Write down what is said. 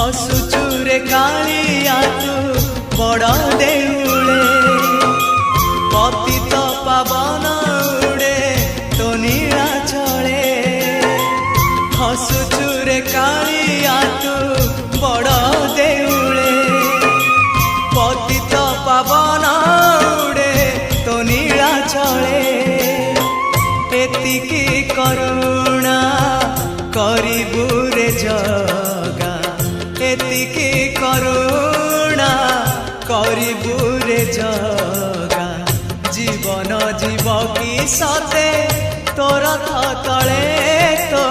हसुचुरे कालिया तू बड़ देउले पतित पावन उड़े तो नीला चले हसुचुरे कालिया तू बड़ देउले पतित पावन उड़े तो नीला चले एतिकी करुणा करिबु रे जगा एतिकी करुणा करिबु रे जगा जीवन जीव की सते तोर तले तो